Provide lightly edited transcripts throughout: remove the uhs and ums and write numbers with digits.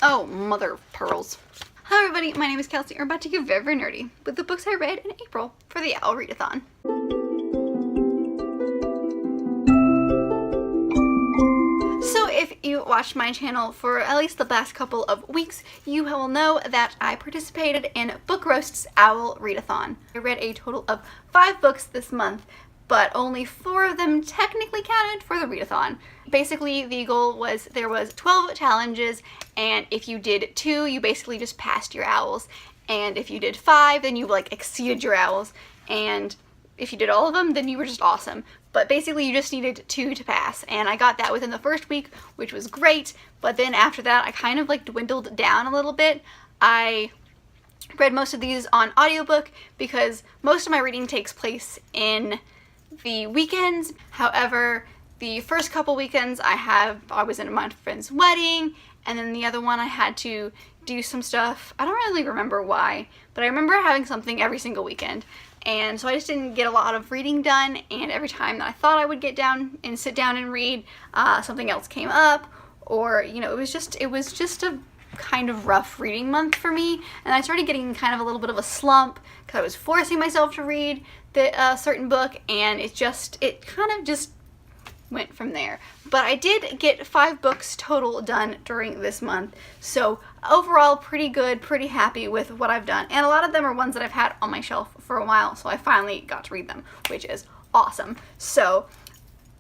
Oh, mother of pearls. Hello everybody, my name is Kelsey. We're about to get very, very nerdy with the books I read in April for the O.W.L Readathon. So if you watched my channel for at least the last couple of weeks, you will know that I participated in Book Roast's O.W.L Readathon. I read a total of 5 books this month, but only 4 of them technically counted for the readathon. Basically, the goal was there was 12 challenges, and if you did 2, you basically just passed your owls. And if you did 5, then you like exceeded your owls. And if you did all of them, then you were just awesome. But basically, you just needed 2 to pass, and I got that within the first week, which was great. But then after that, I kind of like dwindled down a little bit. I read most of these on audiobook because most of my reading takes place in the weekends. However, the first couple weekends I was in my friend's wedding, and then the other one I had to do some stuff. I don't really remember why, but I remember having something every single weekend. And so I just didn't get a lot of reading done, and every time that I thought I would get down and sit down and read, something else came up, or, you know, it was just a kind of rough reading month for me, and I started getting kind of a little bit of a slump because I was forcing myself to read the certain book, and it kind of just went from there. But I did get 5 books total done during this month, so overall pretty good, pretty happy with what I've done, and a lot of them are ones that I've had on my shelf for a while, so I finally got to read them, which is awesome. So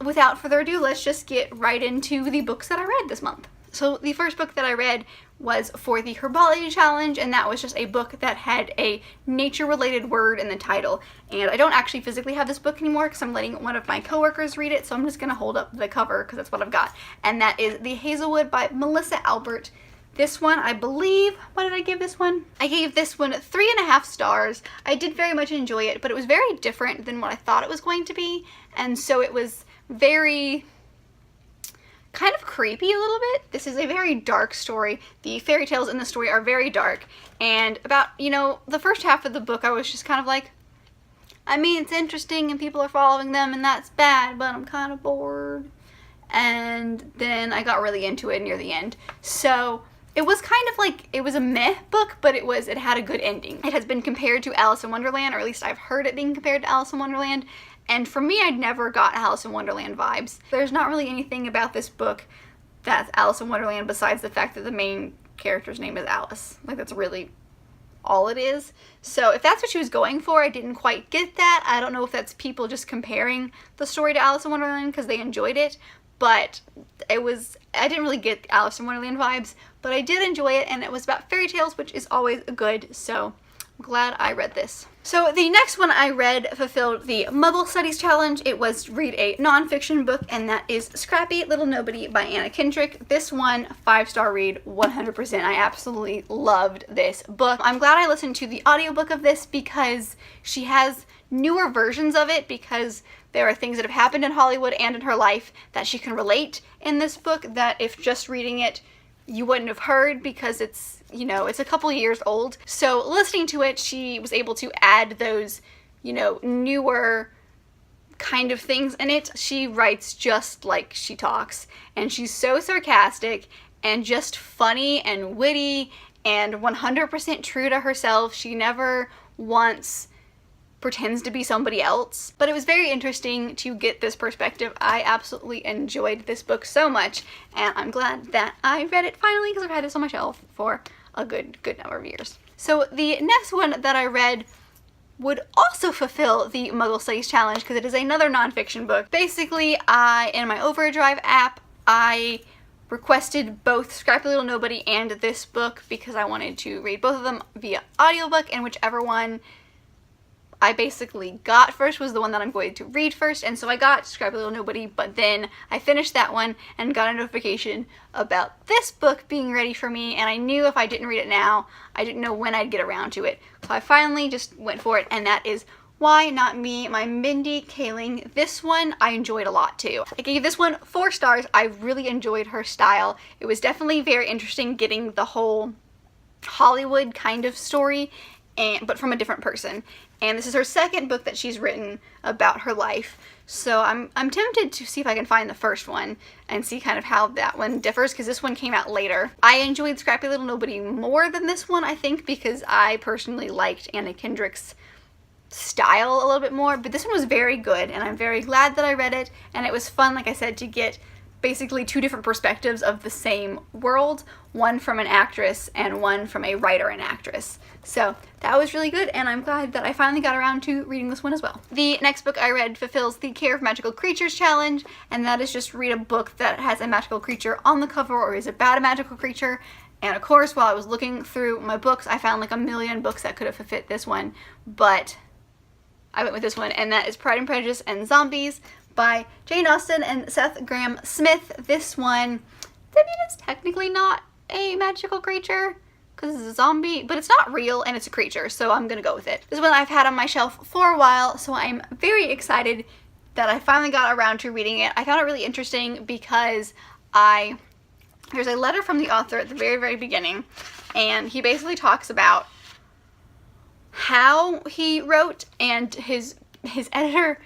without further ado, let's just get right into the books that I read this month. So the first book that I read was for the Herbology Challenge, and that was just a book that had a nature-related word in the title. And I don't actually physically have this book anymore because I'm letting one of my coworkers read it, so I'm just going to hold up the cover because that's what I've got. And that is The Hazelwood by Melissa Albert. This one, I believe, what did I give this one? I gave this one 3.5 stars. I did very much enjoy it, but it was very different than what I thought it was going to be, and so it was very kind of creepy a little bit. This is a very dark story. The fairy tales in the story are very dark, and about, you know, the first half of the book I was just kind of like, I mean, it's interesting and people are following them and that's bad, but I'm kind of bored. And then I got really into it near the end. So it was kind of like, it was a meh book, but it had a good ending. It has been compared to Alice in Wonderland, or at least I've heard it being compared to Alice in Wonderland. And for me, I'd never got Alice in Wonderland vibes. There's not really anything about this book that's Alice in Wonderland besides the fact that the main character's name is Alice. Like, that's really all it is. So if that's what she was going for, I didn't quite get that. I don't know if that's people just comparing the story to Alice in Wonderland because they enjoyed it. But I didn't really get Alice in Wonderland vibes, but I did enjoy it, and it was about fairy tales, which is always good, so I'm glad I read this. So the next one I read fulfilled the Muggle Studies Challenge. It was read a nonfiction book, and that is Scrappy Little Nobody by Anna Kendrick. This one, 5-star read, 100%. I absolutely loved this book. I'm glad I listened to the audiobook of this because she has newer versions of it, because there are things that have happened in Hollywood and in her life that she can relate in this book that if just reading it you wouldn't have heard, because it's, you know, it's a couple years old. So listening to it, she was able to add those, you know, newer kind of things in it. She writes just like she talks, and she's so sarcastic and just funny and witty and 100% true to herself. She never once pretends to be somebody else, but it was very interesting to get this perspective. I absolutely enjoyed this book so much, and I'm glad that I read it finally because I've had this on my shelf for a good number of years. So the next one that I read would also fulfill the Muggle Studies Challenge because it is another nonfiction book. Basically, in my Overdrive app, I requested both Scrappy Little Nobody and this book because I wanted to read both of them via audiobook, and whichever one I basically got first was the one that I'm going to read first, and so I got Scrappy Little Nobody, but then I finished that one and got a notification about this book being ready for me, and I knew if I didn't read it now, I didn't know when I'd get around to it. So I finally just went for it, and that is Why Not Me, by Mindy Kaling. This one I enjoyed a lot too. I gave this one 4 stars. I really enjoyed her style. It was definitely very interesting getting the whole Hollywood kind of story but from a different person. And this is her second book that she's written about her life. So I'm tempted to see if I can find the first one and see kind of how that one differs, because this one came out later. I enjoyed Scrappy Little Nobody more than this one, I think, because I personally liked Anna Kendrick's style a little bit more, but this one was very good, and I'm very glad that I read it, and it was fun, like I said, to get basically two different perspectives of the same world, one from an actress and one from a writer and actress. So that was really good, and I'm glad that I finally got around to reading this one as well. The next book I read fulfills the Care of Magical Creatures challenge, and that is just read a book that has a magical creature on the cover or is about a magical creature. And of course, while I was looking through my books, I found like a million books that could have fit this one, but I went with this one, and that is Pride and Prejudice and Zombies by Jane Austen and Seth Grahame-Smith. This one, I mean, it's technically not a magical creature because it's a zombie, but it's not real and it's a creature, so I'm gonna go with it. This one I've had on my shelf for a while, so I'm very excited that I finally got around to reading it. I found it really interesting because there's a letter from the author at the very, very beginning, and he basically talks about how he wrote, and his editor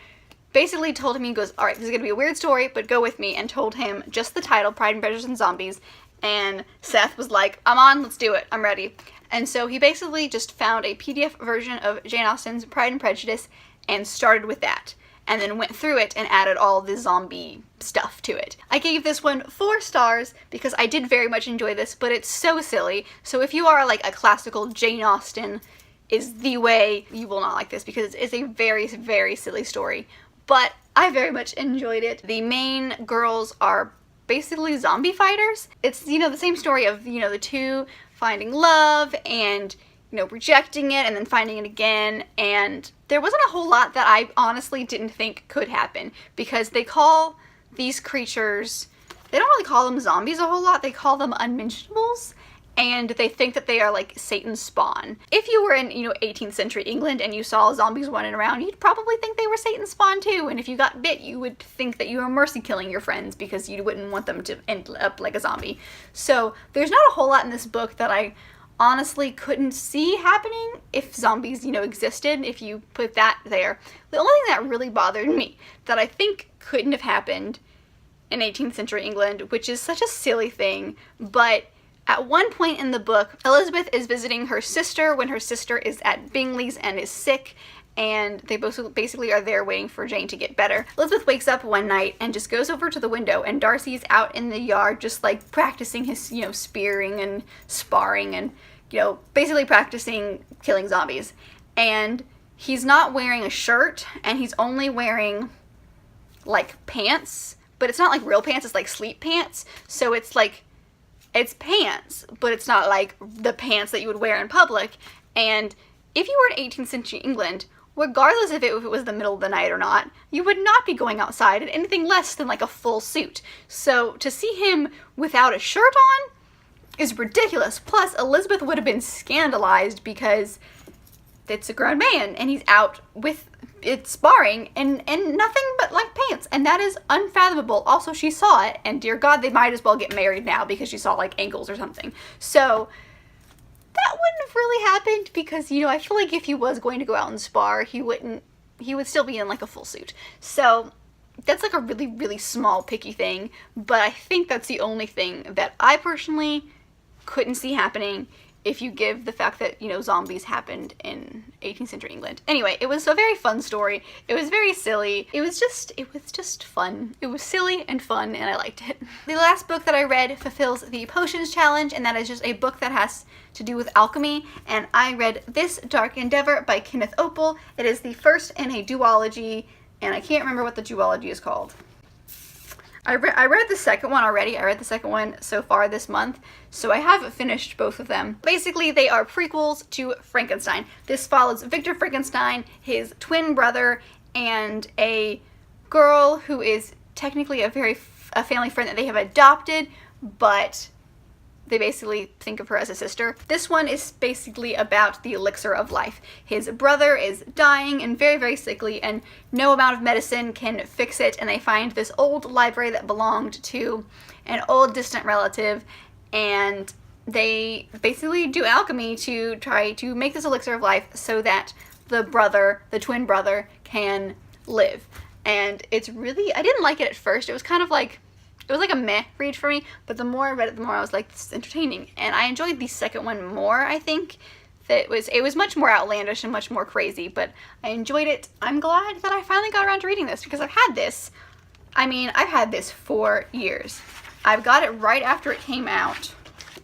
basically told him, he goes, all right, this is going to be a weird story, but go with me, and told him just the title, Pride and Prejudice and Zombies, and Seth was like, I'm on, let's do it, I'm ready. And so he basically just found a PDF version of Jane Austen's Pride and Prejudice and started with that, and then went through it and added all the zombie stuff to it. I gave this one 4 stars because I did very much enjoy this, but it's so silly. So if you are like a classical Jane Austen is the way, you will not like this because it's a very, very silly story. But I very much enjoyed it. The main girls are basically zombie fighters. It's, you know, the same story of, you know, the two finding love and, you know, rejecting it and then finding it again. And there wasn't a whole lot that I honestly didn't think could happen, because they call these creatures, they don't really call them zombies a whole lot, they call them unmentionables. And they think that they are like Satan's spawn. If you were in, you know, 18th century England and you saw zombies running around, you'd probably think they were Satan's spawn too. And if you got bit, you would think that you were mercy killing your friends because you wouldn't want them to end up like a zombie. So there's not a whole lot in this book that I honestly couldn't see happening if zombies, you know, existed, if you put that there. The only thing that really bothered me that I think couldn't have happened in 18th century England, which is such a silly thing, but at one point in the book, Elizabeth is visiting her sister when her sister is at Bingley's and is sick, and they both basically are there waiting for Jane to get better. Elizabeth wakes up one night and just goes over to the window, and Darcy's out in the yard just like practicing his, you know, spearing and sparring and, you know, basically practicing killing zombies. And he's not wearing a shirt, and he's only wearing like pants, but it's not like real pants, it's like sleep pants. So it's like, it's pants, but it's not like the pants that you would wear in public. And if you were in 18th century England, regardless if it was the middle of the night or not, you would not be going outside in anything less than like a full suit. So to see him without a shirt on is ridiculous. Plus, Elizabeth would have been scandalized because it's a grown man and he's out with it sparring and nothing but like pants, and that is unfathomable. Also, she saw it, and dear God, they might as well get married now because she saw like ankles or something. So that wouldn't have really happened because, you know, I feel like if he was going to go out and spar, he would still be in like a full suit. So that's like a really, really small picky thing, but I think that's the only thing that I personally couldn't see happening if you give the fact that, you know, zombies happened in 18th century England. Anyway, it was a very fun story. It was very silly. It was just fun. It was silly and fun, and I liked it. The last book that I read fulfills the Potions Challenge, and that is just a book that has to do with alchemy, and I read This Dark Endeavor by Kenneth O.W.L. It is the first in a duology, and I can't remember what the duology is called. I read the second one already. I read the second one so far this month, so I have finished both of them. Basically, they are prequels to Frankenstein. This follows Victor Frankenstein, his twin brother, and a girl who is technically a family friend that they have adopted, but they basically think of her as a sister. This one is basically about the elixir of life. His brother is dying and very, very sickly, and no amount of medicine can fix it, and they find this old library that belonged to an old distant relative, and they basically do alchemy to try to make this elixir of life so that the twin brother, can live. And it's really, I didn't like it at first. It was kind of like, it was like a meh read for me, but the more I read it, the more I was like, this is entertaining. And I enjoyed the second one more, I think. It was much more outlandish and much more crazy, but I enjoyed it. I'm glad that I finally got around to reading this, because I've had this for years. I've got it right after it came out.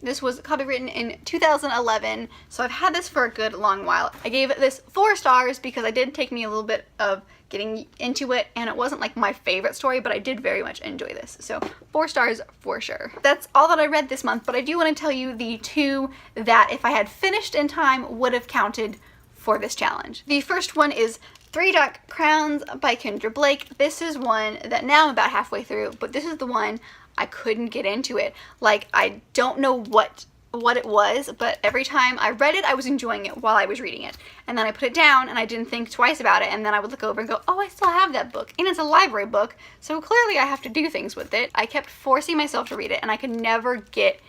This was copywritten in 2011, so I've had this for a good long while. I gave this 4 stars because it did take me a little bit of getting into it, and it wasn't like my favorite story, but I did very much enjoy this. So 4 stars for sure. That's all that I read this month, but I do want to tell you the 2 that if I had finished in time would have counted for this challenge. The first one is Three Dark Crowns by Kendra Blake. This is one that now I'm about halfway through, but this is the one I couldn't get into it. Like, I don't know what it was, but every time I read it, I was enjoying it while I was reading it. And then I put it down and I didn't think twice about it, and then I would look over and go, oh, I still have that book. And it's a library book, so clearly I have to do things with it. I kept forcing myself to read it, and I could never get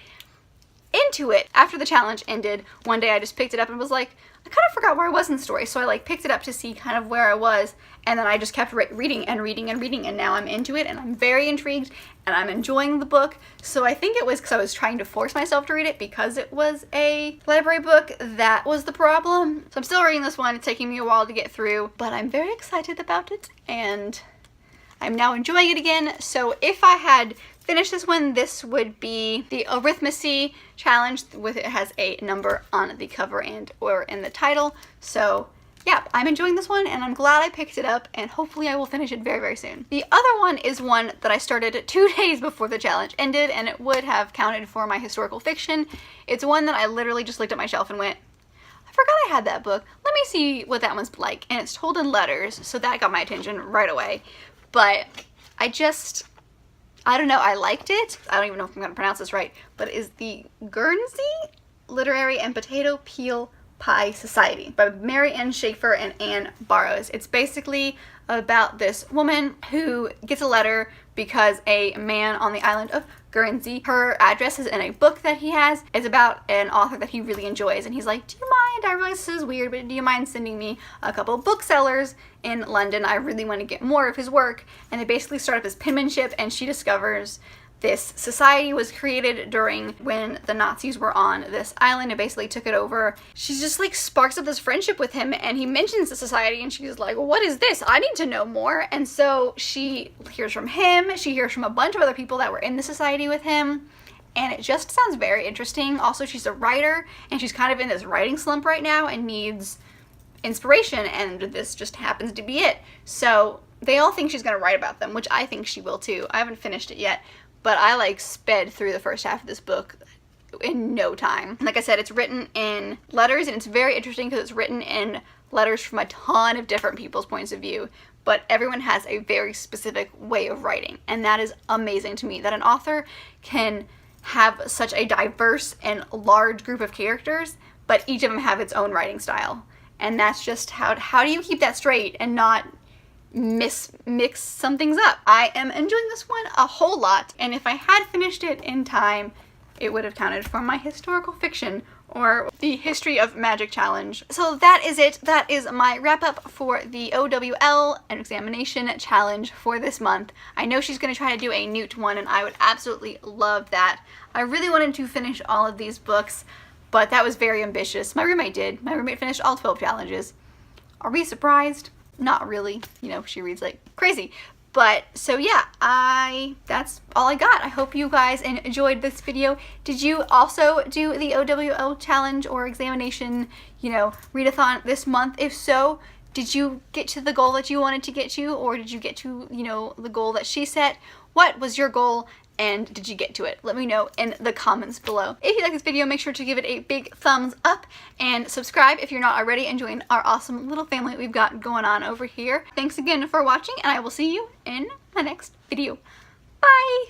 into it. After the challenge ended, one day I just picked it up and was like, I kind of forgot where I was in the story, so I like picked it up to see kind of where I was, and then I just kept reading and reading and reading, and now I'm into it, and I'm very intrigued, and I'm enjoying the book. So I think it was because I was trying to force myself to read it because it was a library book. That was the problem. So I'm still reading this one. It's taking me a while to get through, but I'm very excited about it, and I'm now enjoying it again. So if I had finished this one, this would be the Arithmancy challenge, with it has a number on the cover and or in the title. So yeah, I'm enjoying this one, and I'm glad I picked it up, and hopefully I will finish it very, very soon. The other one is one that I started 2 days before the challenge ended, and it would have counted for my historical fiction. It's one that I literally just looked at my shelf and went, I forgot I had that book. Let me see what that one's like. And it's told in letters, so that got my attention right away. But I don't know, I liked it. I don't even know if I'm going to pronounce this right, but it is the Guernsey Literary and Potato Peel Pie Society by Mary Ann Schaefer and Anne Barrows. It's basically about this woman who gets a letter because a man on the island of Guernsey, her address is in a book that he has. It's about an author that he really enjoys, and he's like, do you mind, I realize this is weird, but do you mind sending me a couple of booksellers in London? I really want to get more of his work. And they basically start up his penmanship, and she discovers this society was created during when the Nazis were on this island and basically took it over. She just like sparks up this friendship with him, and he mentions the society, and she's like, well, what is this? I need to know more. And so she hears from him, she hears from a bunch of other people that were in the society with him, and it just sounds very interesting. Also, she's a writer, and she's kind of in this writing slump right now and needs inspiration, and this just happens to be it. So they all think she's going to write about them, which I think she will too. I haven't finished it yet, but I like sped through the first half of this book in no time. Like I said, it's written in letters, and it's very interesting because it's written in letters from a ton of different people's points of view, but everyone has a very specific way of writing, and that is amazing to me, that an author can have such a diverse and large group of characters, but each of them have its own writing style. And that's just how do you keep that straight and not mix some things up? I am enjoying this one a whole lot, and if I had finished it in time, it would have counted for my historical fiction or the history of magic challenge. So that is it. That is my wrap up for the O.W.L. an examination challenge for this month. I know she's going to try to do a Newt one, and I would absolutely love that. I really wanted to finish all of these books, but that was very ambitious. My roommate did. My roommate finished all 12 challenges. Are we surprised? Not really. You know, she reads like crazy. But so yeah, that's all I got. I hope you guys enjoyed this video. Did you also do the O.W.L. challenge or examination, you know, readathon this month? If so, did you get to the goal that you wanted to get to, or did you get to, you know, the goal that she set? What was your goal, and did you get to it? Let me know in the comments below. If you like this video, make sure to give it a big thumbs up and subscribe if you're not already, and join our awesome little family we've got going on over here. Thanks again for watching, and I will see you in my next video. Bye!